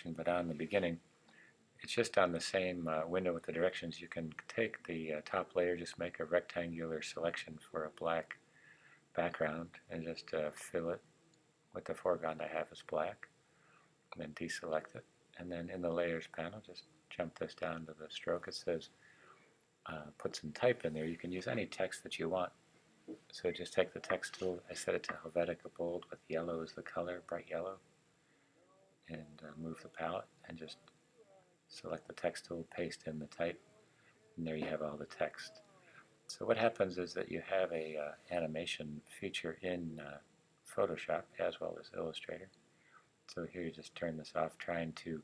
selection, but on the beginning, it's just on the same window with the directions. You can take the top layer, just make a rectangular selection for a black background, and just fill it with the foreground I have as black, and then deselect it. And then in the Layers panel, just jump this down to the stroke. It says put some type in there. You can use any text that you want. So just take the text tool. I set it to Helvetica Bold with yellow as the color, bright yellow, and move the palette and just select the text tool, paste in the type, and there you have all the text. So what happens is that you have a animation feature in Photoshop as well as Illustrator. So here you just turn this off. Trying to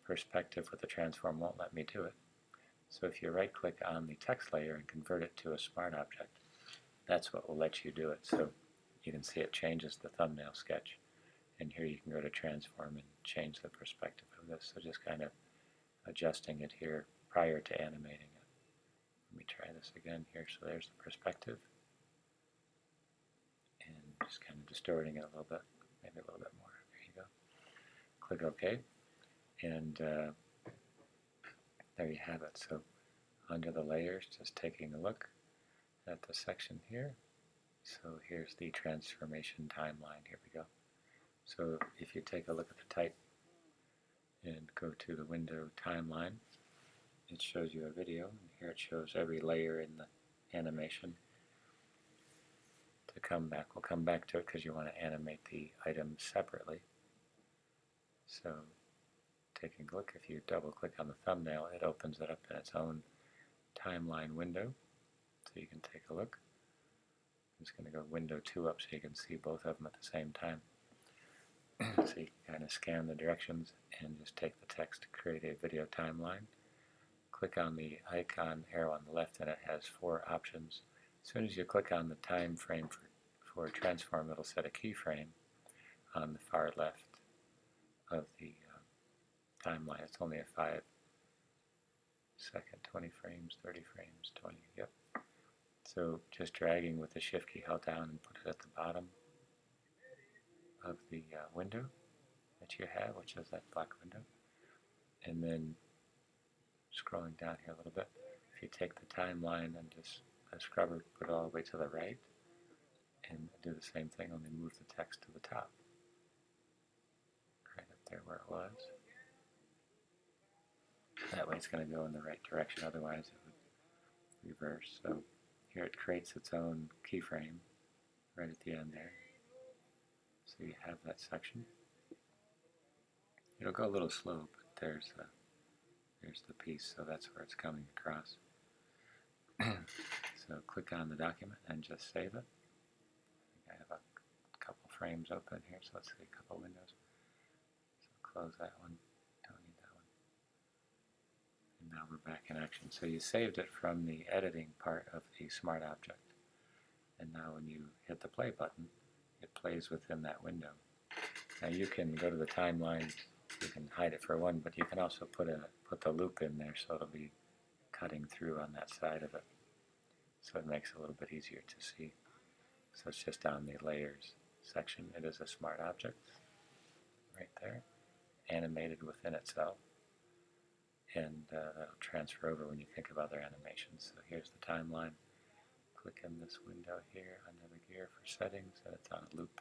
perspective with the transform won't let me do it. So if you right click on the text layer and convert it to a smart object, that's what will let you do it. So you can see it changes the thumbnail sketch, and here you can go to transform and change the perspective of this. So just kind of adjusting it here prior to animating it. Let me try this again here. So there's the perspective, and just kind of distorting it a little bit, maybe a little bit more. There you go. Click OK, and there you have it. So under the layers, just taking a look at the section here. So here's the transformation timeline. Here we go. So if you take a look at the type and go to the window timeline, it shows you a video, and here it shows every layer in the animation. To come back, we'll come back to it because you want to animate the items separately. So taking a look, if you double click on the thumbnail, it opens it up in its own timeline window. So you can take a look. I'm just going to go window 2 up so you can see both of them at the same time. So you can kind of scan the directions and just take the text to create a video timeline. Click on the icon arrow on the left and it has 4 options. As soon as you click on the time frame for transform, it'll set a keyframe on the far left of the timeline. It's only a 5 second, 20 frames, 30 frames, 20, yep. So just dragging with the shift key held down and put it at the bottom of the window that you have, which is that black window. And then scrolling down here a little bit, if you take the timeline and just a scrubber, put it all the way to the right, and do the same thing, only move the text to the top. Right up there where it was. That way it's going to go in the right direction, otherwise it would reverse. So here it creates its own keyframe right at the end there. So you have that section. It'll go a little slow, but there's the piece, so that's where it's coming across. So click on the document and just save it. I have a couple frames open here, so let's see a couple windows. So close that one, don't need that one. And now we're back in action. So you saved it from the editing part of the smart object. And now when you hit the play button, it plays within that window. Now you can go to the timeline, you can hide it for one, but you can also put the loop in there so it'll be cutting through on that side of it. So it makes it a little bit easier to see. So it's just on the layers section. It is a smart object right there, animated within itself. And that'll transfer over when you think of other animations. So here's the timeline. Click in this window here under the gear for settings, and it's on a loop.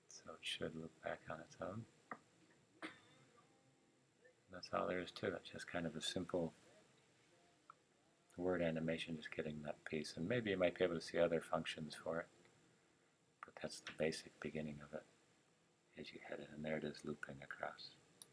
So it should loop back on its own. And that's all there is to it. Just kind of a simple word animation, just getting that piece. And maybe you might be able to see other functions for it. But that's the basic beginning of it as you head it. And there it is looping across.